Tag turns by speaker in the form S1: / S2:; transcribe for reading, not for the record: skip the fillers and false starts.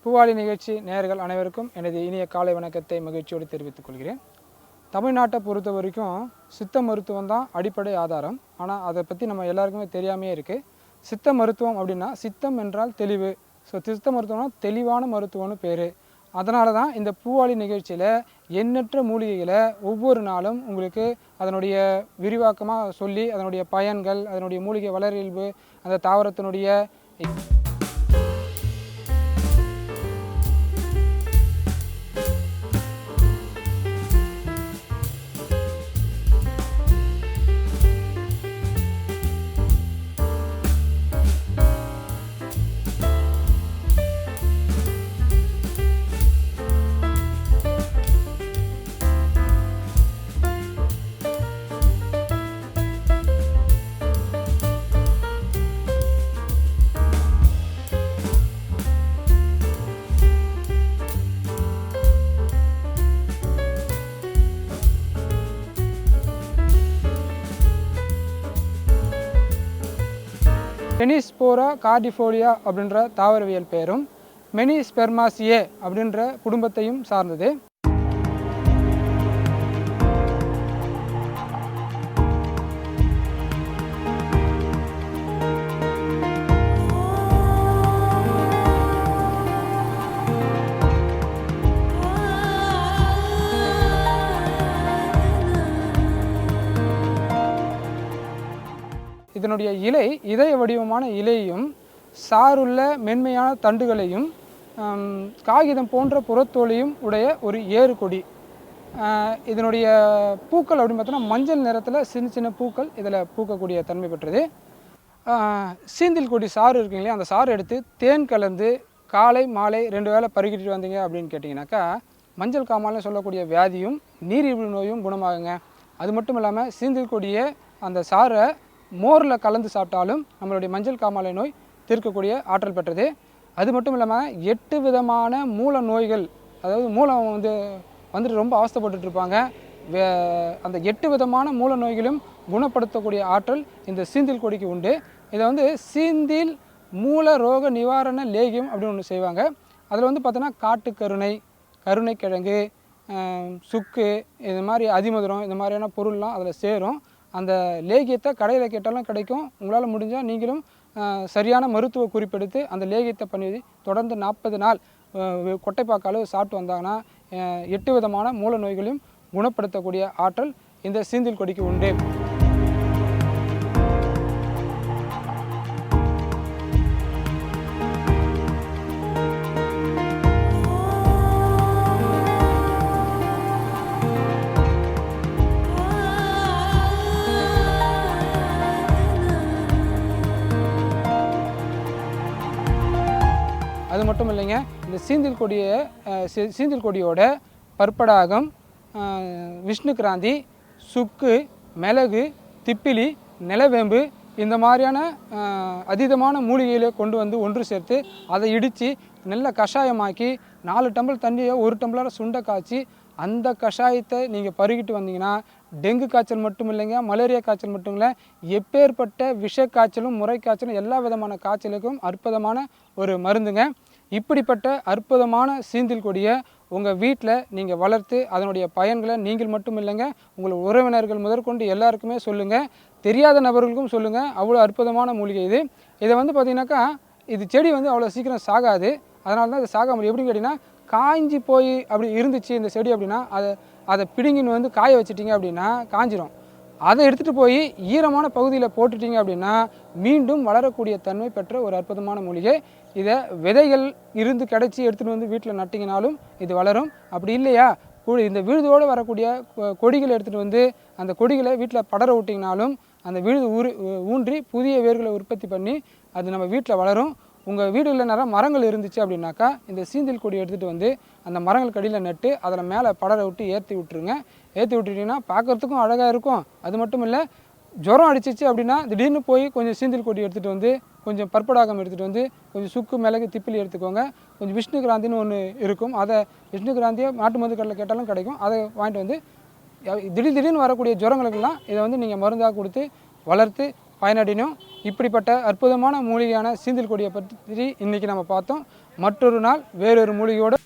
S1: பூவாளி நிகழ்ச்சி நேயர்கள் அனைவருக்கும் எனது இனிய காலை வணக்கத்தை மகிழ்ச்சியோடு தெரிவித்துக் கொள்கிறேன். தமிழ்நாட்டை பொறுத்த வரைக்கும் சித்த மருத்துவம் தான் அடிப்படை ஆதாரம். ஆனால் அதை பற்றி நம்ம எல்லாருக்குமே தெரியாமையே இருக்குது. சித்த மருத்துவம் அப்படின்னா சித்தம் என்றால் தெளிவு. சித்த மருத்துவம்னா தெளிவான மருத்துவம்னு பேர். அதனால தான் இந்த பூவாளி நிகழ்ச்சியில் எண்ணற்ற மூலிகைகளை ஒவ்வொரு நாளும் உங்களுக்கு அதனுடைய விரிவாக்கமாக சொல்லி அதனுடைய பயன்கள், அதனுடைய மூலிகை வளரியல்பு, அந்த தாவரத்தினுடைய மெனிஸ்போரா கார்டிஃபோலியா அப்படின்ற தாவரவியல் பெயரும் மெனிஸ்பெர்மாசியே அப்படின்ற குடும்பத்தையும் சார்ந்தது. இதனுடைய இலை இதய வடிவமான இலையும் சாருள்ள மென்மையான தண்டுகளையும் காகிதம் போன்ற புறத்தோலையும் உடைய ஒரு ஏறு கொடி. இதனுடைய பூக்கள் அப்படின்னு பார்த்தோன்னா மஞ்சள் நிறத்தில் சின்ன சின்ன பூக்கள் இதில் பூக்கக்கூடிய தன்மை பெற்றது. சீந்தில் கொடி சாறு இருக்குங்களே, அந்த சாறு எடுத்து தேன் கலந்து காலை மாலை 2 வேளை பருகிட்டு வந்தீங்க அப்படின்னு கேட்டிங்கனாக்கா மஞ்சள் காமால்னு சொல்லக்கூடிய வியாதியும் நீரிழிவு நோயும் குணமாகுங்க. அது மட்டும் இல்லாமல் சீந்தில் கொடியை அந்த சாறை மோரில் கலந்து சாப்பிட்டாலும் நம்மளுடைய மஞ்சள் காமாலை நோய் தீர்க்கக்கூடிய ஆற்றல் பெற்றது. அது மட்டும் இல்லாமல் 8 விதமான மூல நோய்கள், அதாவது மூலம் வந்துட்டு ரொம்ப அவஸ்தைப்பட்டு இருப்பாங்க. அந்த 8 விதமான மூல நோய்களும் குணப்படுத்தக்கூடிய ஆற்றல் இந்த சீந்தில் கொடிக்கு உண்டு. இதை சீந்தில் மூல ரோக நிவாரண லேகியம் அப்படின்னு ஒன்று செய்வாங்க. அதில் பார்த்தோன்னா காட்டுக்கருணை, கருணைக்கிழங்கு, சுக்கு, இது மாதிரி அதிமதுரம், இந்த மாதிரியான பொருள்லாம் அதில் சேரும். அந்த லேகியத்தை கடையில் கேட்டாலும் கிடைக்கும். உங்களால் முடிஞ்சால் நீங்களும் சரியான மருத்துவ குறிப்பெடுத்து அந்த லேகியத்தை பண்ணி தொடர்ந்து 40 நாள் கொட்டைப்பாக்கு அளவு சாப்பிட்டு வந்தாங்கன்னா 8 விதமான மூல நோய்களையும் குணப்படுத்தக்கூடிய ஆற்றல் இந்த சீந்தில் கொடிக்கு உண்டு. அது மட்டும் இல்லைங்க, இந்த சீந்தில் கொடியோட பற்படாகம், விஷ்ணு கிராந்தி, சுக்கு, மிளகு, திப்பிலி, நிலவேம்பு இந்த மாதிரியான அதீதமான மூலிகைகளை கொண்டு வந்து ஒன்று சேர்த்து அதை இடித்து நல்ல கஷாயமாக்கி 4 டம்ளர் தண்ணியை 1 டம்ளர் சுண்டை காய்ச்சி அந்த கஷாயத்தை நீங்கள் பருகிட்டு வந்தீங்கன்னா டெங்கு காய்ச்சல் மட்டும் இல்லைங்க, மலேரியா காய்ச்சல் மட்டும் இல்லை, எப்பேற்பட்ட விஷ காய்ச்சலும் முறை காய்ச்சலும் எல்லா விதமான காய்ச்சலுக்கும் அற்புதமான ஒரு மருந்துங்க. இப்படிப்பட்ட அற்புதமான சீந்தில் கொடியை உங்கள் வீட்டில் நீங்கள் வளர்த்து அதனுடைய பயன்களை நீங்கள் மட்டும் இல்லைங்க, உங்கள் உறவினர்கள் முதற்கொண்டு எல்லாருக்குமே சொல்லுங்கள். தெரியாத நபர்களுக்கும் சொல்லுங்கள். அவ்வளோ அற்புதமான மூலிகை இது. இதை பார்த்தீங்கன்னாக்கா இது செடி அவ்வளோ சீக்கிரம் சாகாது. அதனால தான் இது சாக முடியும். எப்படின்னு கேட்டிங்கன்னா, காய்ஞ்சி போய் அப்படி இருந்துச்சு இந்த செடி அப்படின்னா அதை பிடுங்கின்னு காய வச்சிட்டிங்க அப்படின்னா காஞ்சிரும். அதை எடுத்துகிட்டு போய் ஈரமான பகுதியில் போட்டுட்டிங்க அப்படின்னா மீண்டும் வளரக்கூடிய தன்மை பெற்ற ஒரு அற்புதமான மூலிகை. இதை விதைகள் இருந்து கிடச்சி எடுத்துகிட்டு வீட்டில் நட்டிங்கனாலும் இது வளரும். அப்படி இல்லையா, இந்த விழுதோடு வரக்கூடிய கொடிகளை எடுத்துகிட்டு அந்த கொடிகளை வீட்டில் படர விட்டிங்கனாலும் அந்த விழுது ஊன்றி புதிய வேர்களை உற்பத்தி பண்ணி அது நம்ம வீட்டில் வளரும். உங்கள் வீடுகளில் நிறைய மரங்கள் இருந்துச்சு அப்படின்னாக்கா இந்த சீந்தில் கொடி எடுத்துகிட்டு அந்த மரங்கள் கடியில் நட்டு அதில் மேலே படர விட்டு ஏற்றி விட்டுருங்க. ஏற்றி விட்டுட்டிங்கன்னா பார்க்குறதுக்கும் அழகாக இருக்கும். அது மட்டும் இல்லை, ஜுரம் அடிச்சிச்சு அப்படின்னா திடீர்னு போய் கொஞ்சம் சீந்தில் கொடி எடுத்துகிட்டு கொஞ்சம் பற்படாகம் எடுத்துகிட்டு கொஞ்சம் சுக்கு, மிளகு, திப்பிலி எடுத்துக்கோங்க. கொஞ்சம் விஷ்ணு கிராந்தின்னு ஒன்று இருக்கும். அதை விஷ்ணு கிராந்தியை நாட்டு மருந்து கடையில் கேட்டாலும் கிடைக்கும். அதை வாங்கிட்டு திடீர்னு வரக்கூடிய ஜுரங்களுக்கெல்லாம் இதை நீங்கள் மருந்தாக கொடுத்து வளர்த்து பயனடையணும். இப்படிப்பட்ட அற்புதமான மூலிகையான சீந்தில் கொடியை பற்றி இன்றைக்கி நம்ம பார்த்தோம். மற்றொரு நாள் வேறொரு மூலிகையோடு